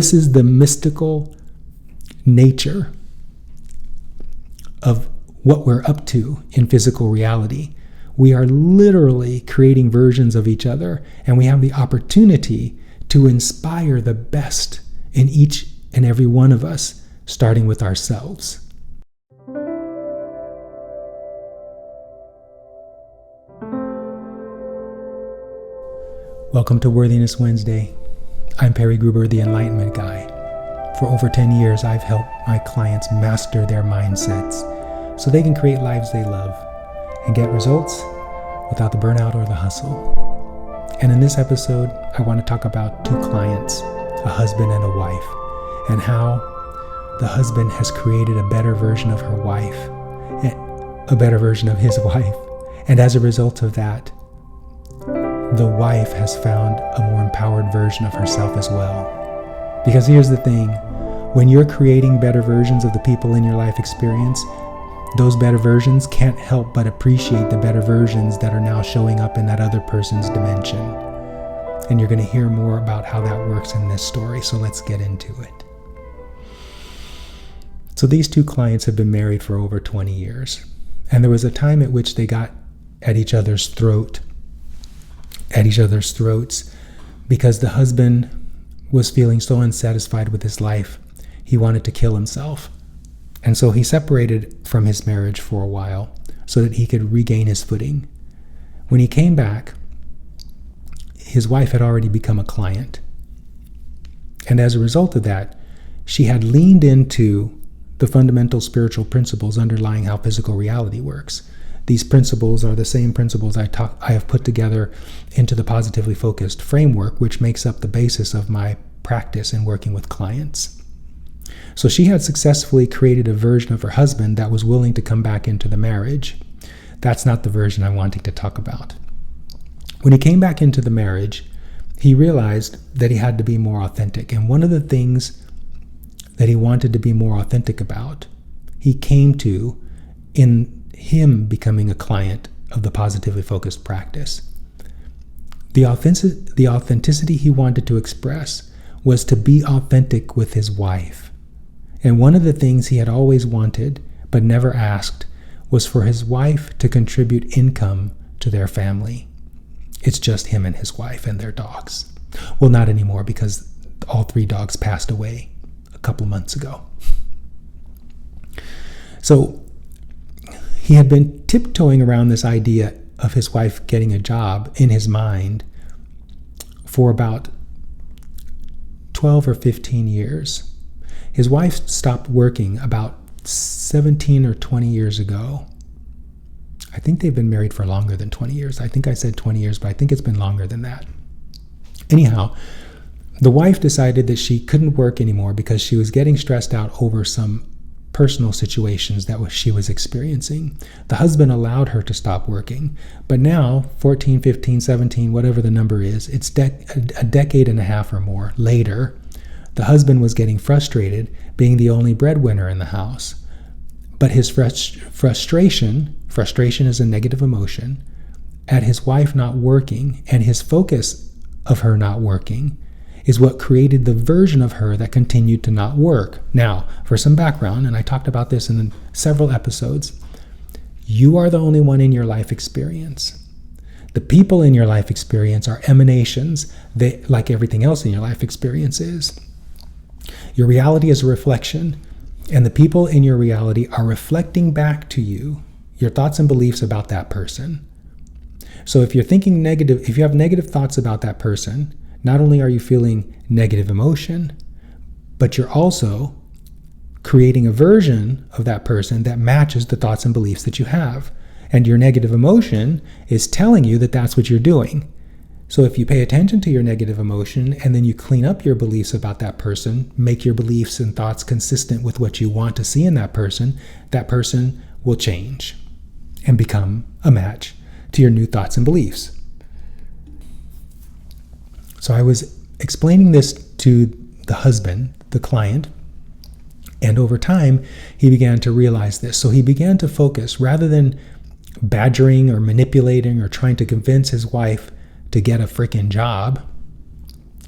This is the mystical nature of what we're up to in physical reality. We are literally creating versions of each other, and we have the opportunity to inspire the best in each and every one of us, starting with ourselves. Welcome to Worthiness Wednesday. I'm Perry Gruber, the Enlightenment Guy. For over 10 years, I've helped my clients master their mindsets so they can create lives they love and get results without the burnout or the hustle. And in this episode, I want to talk about two clients, a husband and a wife, and how the husband has created a better version of her wife, a better version of his wife. And as a result of that, the wife has found a more empowered version of herself as well. Because here's the thing, when you're creating better versions of the people in your life experience, those better versions can't help but appreciate the better versions that are now showing up in that other person's dimension. And you're going to hear more about how that works in this story, so let's get into it. So these two clients have been married for over 20 years. And there was a time at which they got at each other's throats because the husband was feeling so unsatisfied with his life, he wanted to kill himself. And so he separated from his marriage for a while so that he could regain his footing. When he came back, his wife had already become a client. And as a result of that, she had leaned into the fundamental spiritual principles underlying how physical reality works. These principles are the same principles I have put together into the positively focused framework, which makes up the basis of my practice in working with clients. So she had successfully created a version of her husband that was willing to come back into the marriage. That's not the version I'm wanting to talk about. When he came back into the marriage, he realized that he had to be more authentic. And one of the things that he wanted to be more authentic about, he came to in him becoming a client of the positively focused practice. The authenticity he wanted to express was to be authentic with his wife. And one of the things he had always wanted, but never asked, was for his wife to contribute income to their family. It's just him and his wife and their dogs. Well, not anymore, because all three dogs passed away a couple months ago. So he had been tiptoeing around this idea of his wife getting a job in his mind for about 12 or 15 years. His wife stopped working about 17 or 20 years ago. I think they've been married for longer than 20 years. I think I said 20 years, but I think it's been longer than that. Anyhow, the wife decided that she couldn't work anymore because she was getting stressed out over some personal situations that she was experiencing. The husband allowed her to stop working, but now, 14, 15, 17, whatever the number is, it's a decade and a half or more later, the husband was getting frustrated being the only breadwinner in the house. But his frustration is a negative emotion, at his wife not working and his focus of her not working is what created the version of her that continued to not work. Now, for some background, and I talked about this in several episodes, you are the only one in your life experience. The people in your life experience are emanations, like everything else in your life experience is. Your reality is a reflection, and the people in your reality are reflecting back to you your thoughts and beliefs about that person. So if you're thinking negative, if you have negative thoughts about that person, not only are you feeling negative emotion, but you're also creating a version of that person that matches the thoughts and beliefs that you have. And your negative emotion is telling you that that's what you're doing. So if you pay attention to your negative emotion and then you clean up your beliefs about that person, make your beliefs and thoughts consistent with what you want to see in that person will change and become a match to your new thoughts and beliefs. So I was explaining this to the husband, the client, and over time, he began to realize this. So he began to focus, rather than badgering or manipulating or trying to convince his wife to get a freaking job,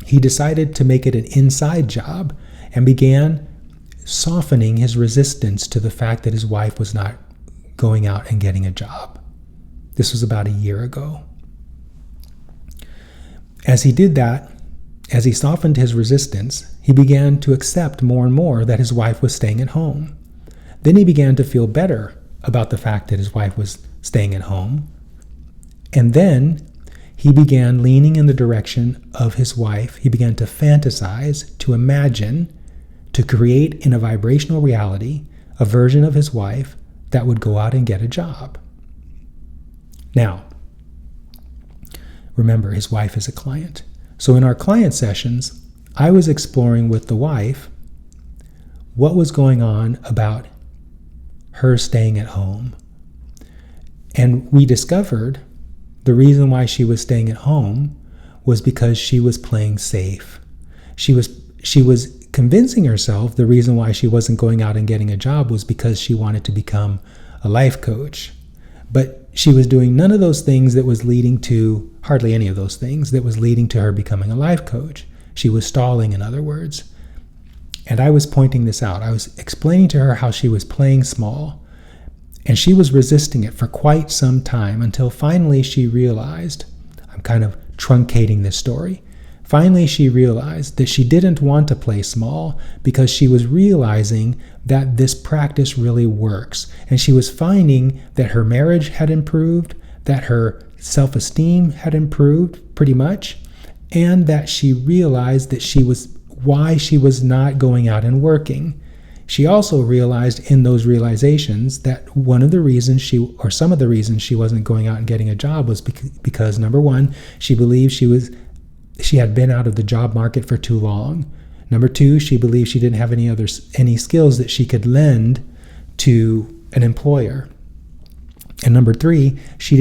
he decided to make it an inside job and began softening his resistance to the fact that his wife was not going out and getting a job. This was about a year ago. As he did that, as he softened his resistance, he began to accept more and more that his wife was staying at home. Then he began to feel better about the fact that his wife was staying at home. And then he began leaning in the direction of his wife. He began to fantasize, to imagine, to create in a vibrational reality a version of his wife that would go out and get a job. Now, remember, his wife is a client. So in our client sessions, I was exploring with the wife what was going on about her staying at home. And we discovered the reason why she was staying at home was because she was playing safe. She was convincing herself the reason why she wasn't going out and getting a job was because she wanted to become a life coach. But she was doing none of those things that was leading to, hardly any of those things, that was leading to her becoming a life coach. She was stalling, in other words. And I was pointing this out. I was explaining to her how she was playing small. And she was resisting it for quite some time until finally she realized, I'm kind of truncating this story. Finally, she realized that she didn't want to play small because she was realizing that this practice really works. And she was finding that her marriage had improved, that her self-esteem had improved pretty much, and that she realized that why she was not going out and working. She also realized in those realizations that some of the reasons she wasn't going out and getting a job was because number one, she believed she had been out of the job market for too long. Number two, she believed she didn't have any skills that she could lend to an employer. And number three, she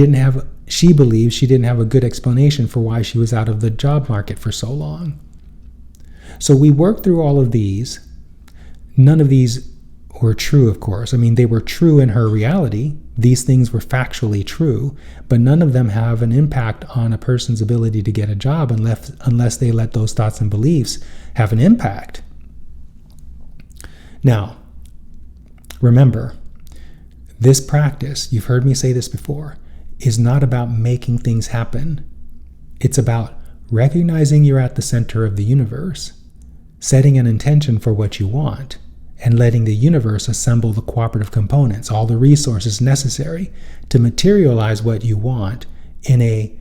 believed she didn't have a good explanation for why she was out of the job market for so long. So we worked through all of these. None of these were true, of course. I mean, they were true in her reality. These things were factually true, but none of them have an impact on a person's ability to get a job unless they let those thoughts and beliefs have an impact. Now, remember, this practice, you've heard me say this before, is not about making things happen. It's about recognizing you're at the center of the universe, setting an intention for what you want, and letting the universe assemble the cooperative components, all the resources necessary to materialize what you want in a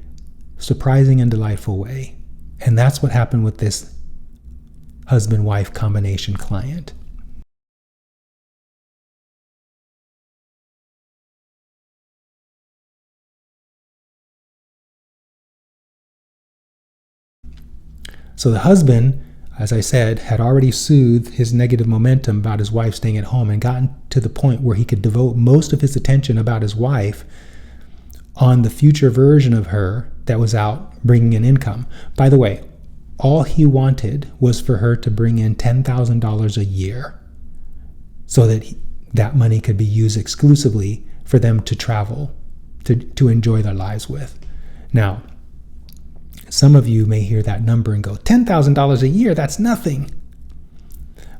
surprising and delightful way. And that's what happened with this husband-wife combination client. So the husband, as I said, had already soothed his negative momentum about his wife staying at home and gotten to the point where he could devote most of his attention about his wife on the future version of her that was out bringing in income. By the way, all he wanted was for her to bring in $10,000 a year so that that money could be used exclusively for them to travel, to enjoy their lives with. Now, some of you may hear that number and go, $10,000 a year, that's nothing.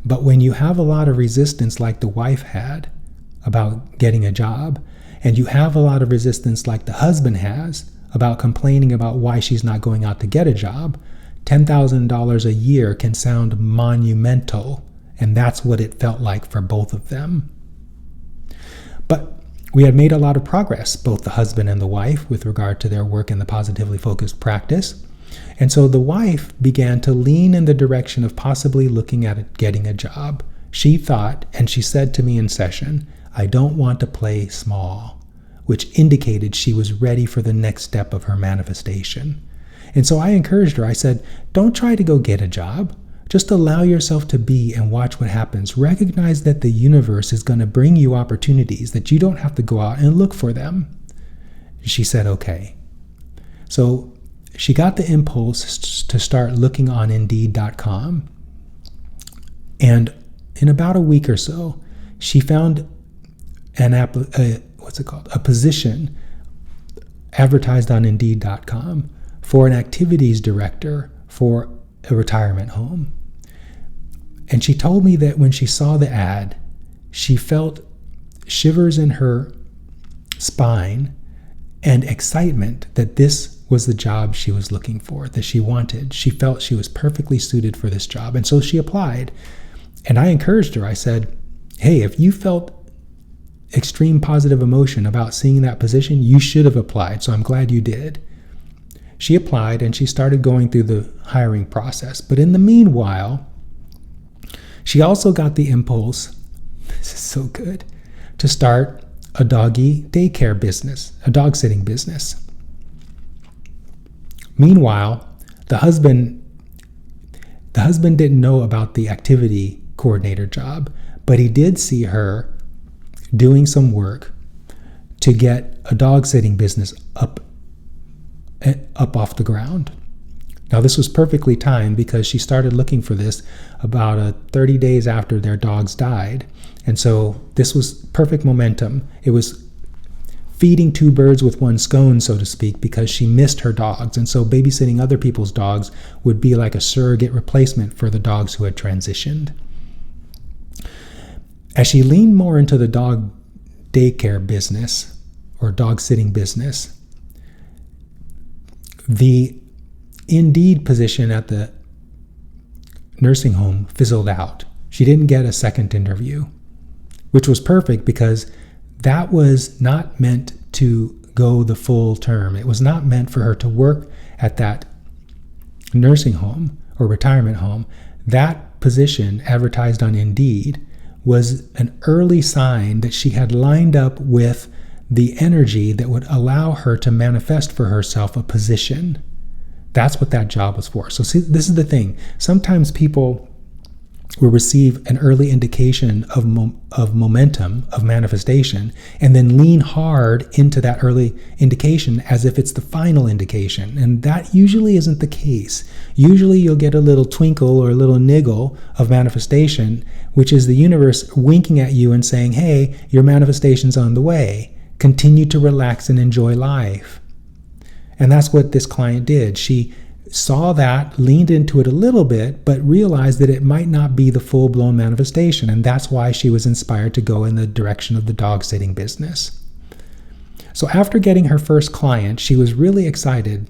But when you have a lot of resistance like the wife had about getting a job, and you have a lot of resistance like the husband has about complaining about why she's not going out to get a job, $10,000 a year can sound monumental, and that's what it felt like for both of them. But we had made a lot of progress, both the husband and the wife, with regard to their work in the positively focused practice. And so the wife began to lean in the direction of possibly looking at getting a job. She thought, and she said to me in session, I don't want to play small, which indicated she was ready for the next step of her manifestation. And so I encouraged her. I said, don't try to go get a job. Just allow yourself to be and watch what happens. Recognize that the universe is going to bring you opportunities, that you don't have to go out and look for them. She said, okay. So she got the impulse to start looking on Indeed.com. And in about a week or so, she found a position advertised on Indeed.com for an activities director for a retirement home. And she told me that when she saw the ad, she felt shivers in her spine and excitement that this was the job she was looking for, that she wanted. She felt she was perfectly suited for this job. And so she applied. And I encouraged her. I said, hey, if you felt extreme positive emotion about seeing that position, you should have applied. So I'm glad you did. She applied and she started going through the hiring process. But in the meanwhile, she also got the impulse, this is so good, to start a doggy daycare business, a dog sitting business. Meanwhile, the husband didn't know about the activity coordinator job, but he did see her doing some work to get a dog sitting business up off the ground. Now, this was perfectly timed because she started looking for this about 30 days after their dogs died. And so this was perfect momentum. It was feeding two birds with one scone, so to speak, because she missed her dogs. And so babysitting other people's dogs would be like a surrogate replacement for the dogs who had transitioned. As she leaned more into the dog daycare business or dog sitting business, the Indeed position at the nursing home fizzled out. She didn't get a second interview, which was perfect because that was not meant to go the full term. It was not meant for her to work at that nursing home or retirement home. That position advertised on Indeed was an early sign that she had lined up with the energy that would allow her to manifest for herself a position. That's what that job was for. So see, this is the thing. Sometimes people will receive an early indication of momentum, of manifestation, and then lean hard into that early indication as if it's the final indication. And that usually isn't the case. Usually you'll get a little twinkle or a little niggle of manifestation, which is the universe winking at you and saying, hey, your manifestation's on the way. Continue to relax and enjoy life. And that's what this client did. She saw that, leaned into it a little bit, but realized that it might not be the full-blown manifestation. And that's why she was inspired to go in the direction of the dog sitting business. So after getting her first client, she was really excited.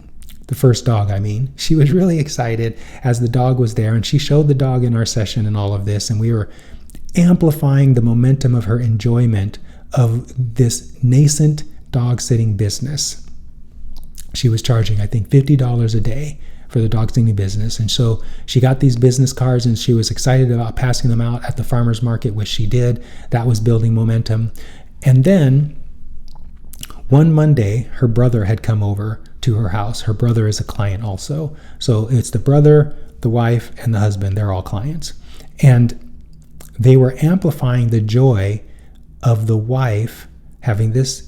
The first dog, I mean. She was really excited as the dog was there. And she showed the dog in our session and all of this. And we were amplifying the momentum of her enjoyment of this nascent dog sitting business. She was charging, I think, $50 a day for the dog sitting business. And so she got these business cards and she was excited about passing them out at the farmer's market, which she did. That was building momentum. And then one Monday, her brother had come over to her house. Her brother is a client also. So it's the brother, the wife, and the husband. They're all clients. And they were amplifying the joy of the wife having this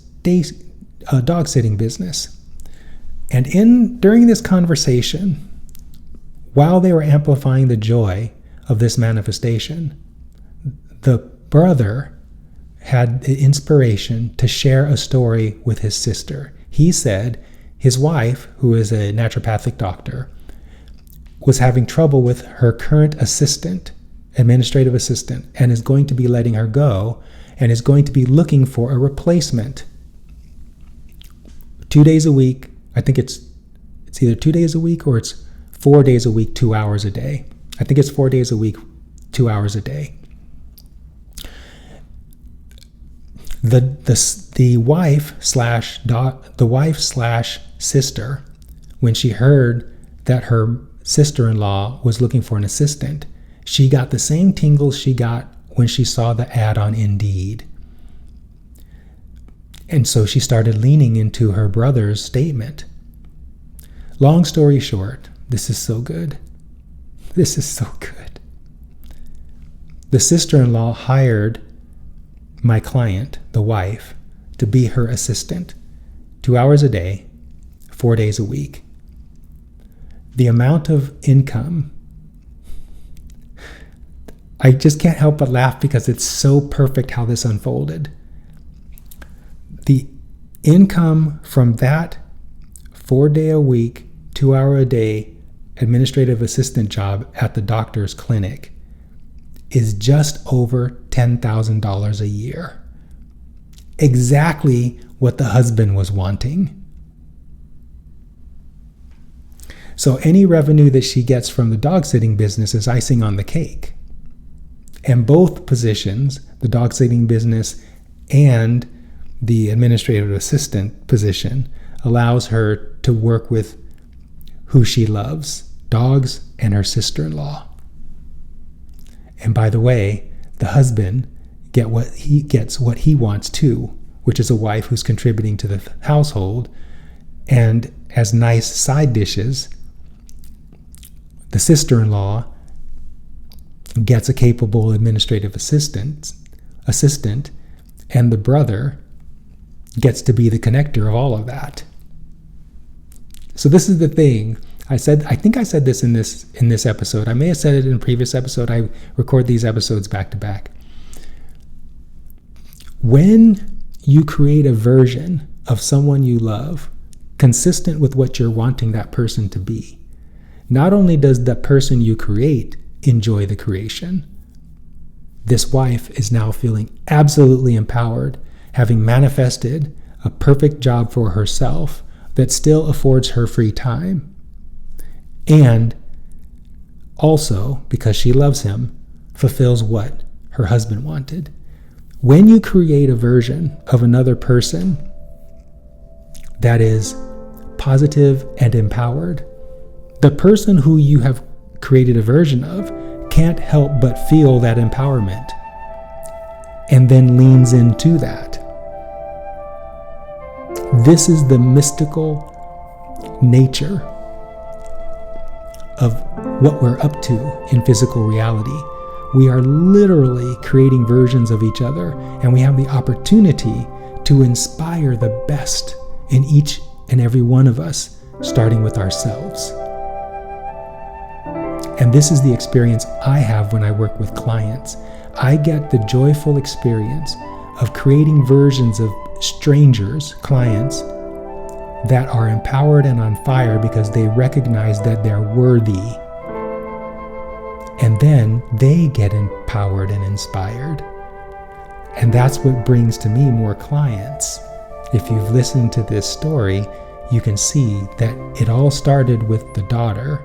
dog sitting business. And during this conversation, while they were amplifying the joy of this manifestation, the brother had the inspiration to share a story with his sister. He said his wife, who is a naturopathic doctor, was having trouble with her current assistant, administrative assistant, and is going to be letting her go and is going to be looking for a replacement. 2 days a week. I think it's either 2 days a week or it's 4 days a week, 2 hours a day. I think it's 4 days a week, 2 hours a day. The wife slash sister, when she heard that her sister-in-law was looking for an assistant, she got the same tingles she got when she saw the ad on Indeed. And so she started leaning into her brother's statement. Long story short, this is so good. This is so good. The sister-in-law hired my client, the wife, to be her assistant, 2 hours a day, 4 days a week. The amount of income, I just can't help but laugh because it's so perfect how this unfolded. The income from that 4 day a week, 2 hour a day administrative assistant job at the doctor's clinic is just over $10,000 a year. Exactly what the husband was wanting. So any revenue that she gets from the dog sitting business is icing on the cake. And both positions, the dog sitting business and the administrative assistant position, allows her to work with who she loves, dogs and her sister-in-law. And by the way, the husband gets what he wants too, which is a wife who's contributing to the household and has nice side dishes. The sister-in-law gets a capable administrative assistant, and the brother gets to be the connector of all of that. So this is the thing. I think I said this in this episode. I may have said it in a previous episode. I record these episodes back to back. When you create a version of someone you love consistent with what you're wanting that person to be, not only does the person you create enjoy the creation, this wife is now feeling absolutely empowered, having manifested a perfect job for herself that still affords her free time. And also, because she loves him, fulfills what her husband wanted. When you create a version of another person that is positive and empowered, the person who you have created a version of can't help but feel that empowerment and then leans into that. This is the mystical nature of what we're up to in physical reality. We are literally creating versions of each other, and we have the opportunity to inspire the best in each and every one of us, starting with ourselves. And this is the experience I have when I work with clients. I get the joyful experience of creating versions of strangers, clients, that are empowered and on fire because they recognize that they're worthy. And then they get empowered and inspired. And that's what brings to me more clients. If you've listened to this story, you can see that it all started with the daughter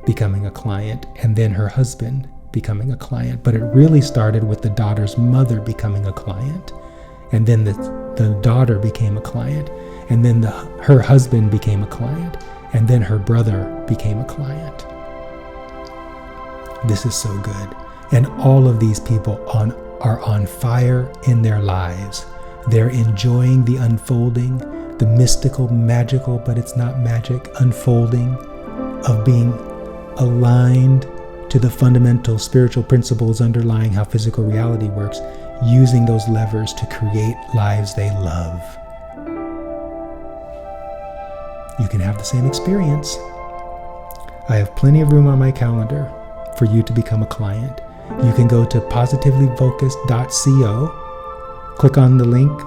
becoming a client and then her husband becoming a client. But it really started with the daughter's mother becoming a client. And then the daughter became a client. And then her husband became a client. And then her brother became a client. This is so good. And all of these people are on fire in their lives. They're enjoying the unfolding, the mystical, magical, but it's not magic, unfolding of being aligned to the fundamental spiritual principles underlying how physical reality works, using those levers to create lives they love. You can have the same experience. I have plenty of room on my calendar for you to become a client. You can go to positivelyfocused.co, click on the link,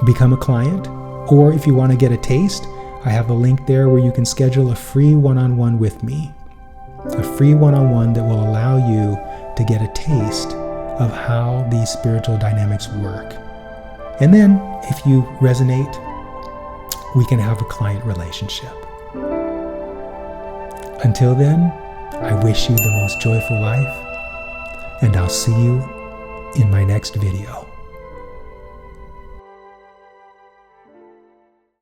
become a client, or if you want to get a taste, I have a link there where you can schedule a free one-on-one with me. A free one-on-one that will allow you to get a taste of how these spiritual dynamics work. And then, if you resonate, we can have a client relationship. Until then, I wish you the most joyful life, and I'll see you in my next video.